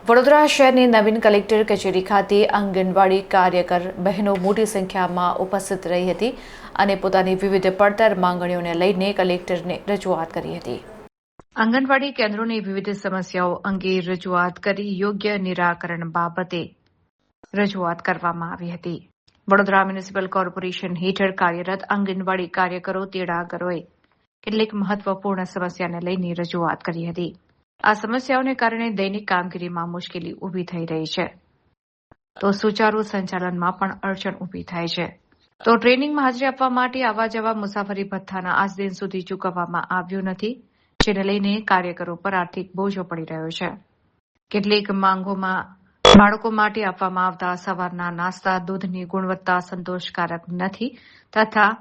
વડોદરા શહેરની નવીન કલેક્ટર કચેરી ખાતે આંગણવાડી કાર્યકર બહેનો મોટી સંખ્યામાં ઉપસ્થિત રહી હતી અને પોતાની વિવિધ પડતર માંગણીઓને લઈને કલેક્ટરને રજૂઆત કરી હતી। આંગણવાડી કેન્દ્રોની વિવિધ સમસ્યાઓ અંગે રજૂઆત કરી યોગ્ય નિરાકરણ બાબતે રજૂઆત કરવામાં આવી હતી। વડોદરા મ્યુનિસિપલ કોર્પોરેશન હેઠળ કાર્યરત આંગણવાડી કાર્યકરો તેડાગરોએ કેટલીક મહત્વપૂર્ણ સમસ્યાને લઈને રજૂઆત કરી હતી। આ સમસ્યાઓને કારણે દૈનિક કામગીરીમાં મુશ્કેલી ઊભી થઈ રહી છે, તો સુચારુ સંચાલનમાં પણ અડચણ ઊભી થાય છે। તો ટ્રેનિંગમાં હાજરી આપવા માટે આવવા જવા મુસાફરી ભથ્થાના આજ દિન સુધી ચૂકવવામાં આવ્યું નથી, જેને લઈને કાર્યકરો પર આર્થિક બોજો પડી રહ્યો છે। કેટલીક માંગોમાં બાળકો માટે આપવામાં આવતા સવારના નાસ્તા, દૂધની ગુણવત્તા સંતોષકારક નથી તથા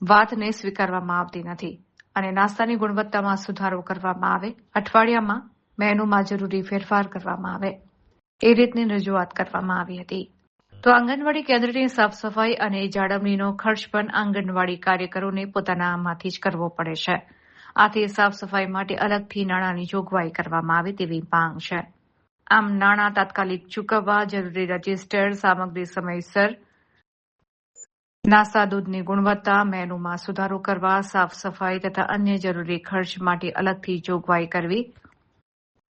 વાતને સ્વીકારવામાં આવતી નથી અને નાસ્તાની ગુણવત્તામાં સુધારો કરવામાં આવે, અઠવાડિયામાં મેનુમાં જરૂરી ફેરફાર કરવામાં આવે, એ રીતની રજૂઆત કરવામાં આવી હતી। તો આંગણવાડી કેન્દ્રની સાફ સફાઈ અને જાળવણીનો ખર્ચ પણ આંગણવાડી કાર્યકરોને પોતાનામાંથી જ કરવો પડે છે। આથી સાફ સફાઈ માટે અલગથી નાણાંની જોગવાઈ કરવામાં આવે તેવી માંગ છે। આમ નાણાં તાત્કાલિક ચૂકવવા, જરૂરી રજીસ્ટર સામગ્રી સમયસર, નાસ્તા દૂધની ગુણવત્તા, મેનુમાં સુધારો કરવા, સાફ સફાઈ તથા અન્ય જરૂરી ખર્ચ માટે અલગથી જોગવાઈ કરવી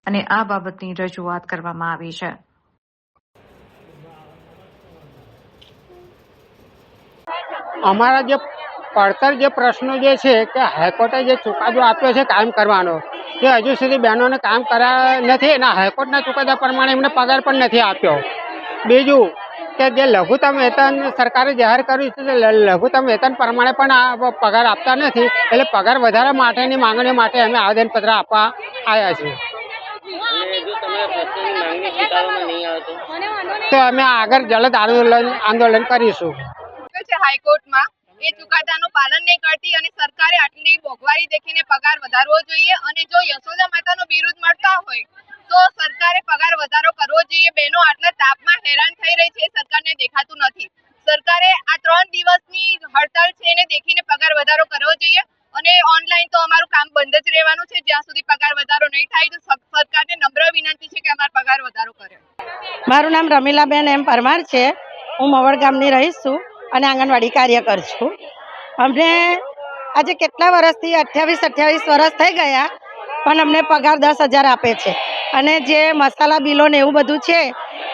અને આ બાબતની રજૂઆત કરવામાં આવી છે। અમારા જે પડતર જે પ્રશ્નો જે છે કે હાઈકોર્ટે જે ચુકાદો આપ્યો છે કાયમ કરવાનો, તે હજુ સુધી બહેનોને કામ કર્યા નથી અને હાઈકોર્ટના ચુકાદા પ્રમાણે એમને પગાર પણ નથી આપ્યો। બીજું કે જે લઘુત્તમ વેતન સરકારે જાહેર કર્યું છે, લઘુત્તમ વેતન પ્રમાણે પણ આ પગાર આપતા નથી, એટલે પગાર વધારા માટેની માંગણીઓ માટે અમે આવેદનપત્ર આપવા આવ્યા છીએ। તો અમે આગળ જલદ આંદોલન કરીશું। હાઈકોર્ટમાં એ ચુકાદાનું પાલન નહીં કરતી અને સરકારે આટલી મોંઘવારી દેખીને પગાર વધારવો જોઈએ અને જો યશોદા માતાનો બિરુદ મળતા હોય તો સરકારે પગાર વધારો કરવો જોઈએ। બહેનો આટલા તાપમાં હેરાન થઈ રહી છે, સરકારને દેખાતું નથી। સરકારે આ 3 દિવસની હડતાળ છે એને દેખીને પગાર વધારો કરવો જોઈએ અને ઓનલાઈન તો અમારું કામ બંધ જ રહેવાનું છે જ્યાં સુધી પગાર વધારો નહીં થાય। તો સરકારને નમ્ર વિનંતી છે કે અમારો પગાર વધારો કરે। મારું નામ રમીલાબેન એમ પરમાર છે। હું મવડ ગામની રહીશ છું અને આંગણવાડી કાર્યકર છું। અમને આજે કેટલા વર્ષથી 28 વર્ષ થઈ ગયા, પણ અમને પગાર 10,000 આપે છે અને જે મસાલા બિલો ને એવું બધું છે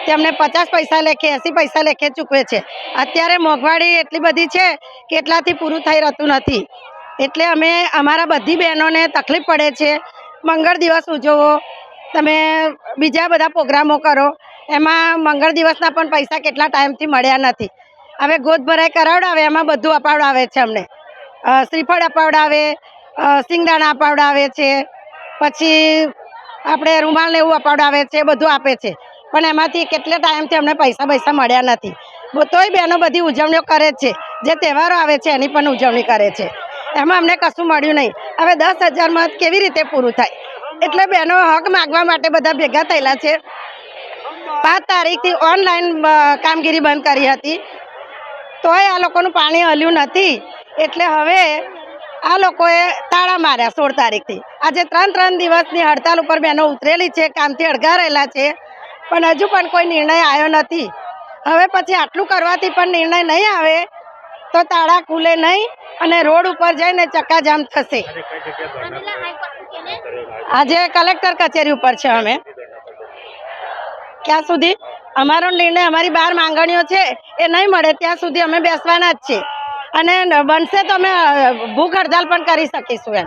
તે અમને 50 પૈસા લેખે 80 પૈસા લેખે ચૂકવે છે। અત્યારે મોંઘવારી એટલી બધી છે કે એટલાથી પૂરું થઈ રહેતું નથી, એટલે અમે અમારા બધી બહેનોને તકલીફ પડે છે। મંગળ દિવસ ઉજવો, તમે બીજા બધા પ્રોગ્રામો કરો, એમાં મંગળ દિવસના પણ પૈસા કેટલા ટાઈમથી મળ્યા નથી। હવે ગોદ ભરાઈ કરાવડાવે એમાં બધું અપાવડાવે છે, અમને શ્રીફળ અપાવડાવે, સિંગદાણા અપાવડાવે છે, પછી આપણે રૂમાલ ને એવું અપાવડાવે છે, બધું આપે છે, પણ એમાંથી કેટલા ટાઈમથી અમને પૈસા મળ્યા નથી। તોય બહેનો બધી ઉજવણીઓ કરે છે, જે તહેવારો આવે છે એની પણ ઉજવણી કરે છે, એમાં અમને કશું મળ્યું નહીં। હવે 10,000માં કેવી રીતે પૂરું થાય? એટલે બહેનો હક માગવા માટે બધા ભેગા થયેલા છે। 5 તારીખથી ઓનલાઈન કામગીરી બંધ કરી હતી, તોય આ લોકોનું પાણી હલ્યું નથી, એટલે હવે આ લોકોએ તાળા માર્યા 16 તારીખથી। આજે 3 દિવસની હડતાલ ઉપર બહેનો ઉતરેલી છે, કામથી અડગા રહેલા છે, પણ હજુ પણ કોઈ નિર્ણય આવ્યો નથી। હવે પછી આટલું કરવાથી પણ નિર્ણય નહીં આવે તો તાળા ખુલે નહીં અને રોડ ઉપર જઈને ચક્કાજામ થશે। આજે કલેક્ટર કચેરી ઉપર છે અમે, ક્યાં સુધી અમારો નિર્ણય, અમારી 12 માંગણીઓ છે એ નહીં મળે ત્યાં સુધી અમે બેસવાના જ છે અને બનશે તો અમે ભૂખ હડતાલ પણ કરી શકીશું એમ।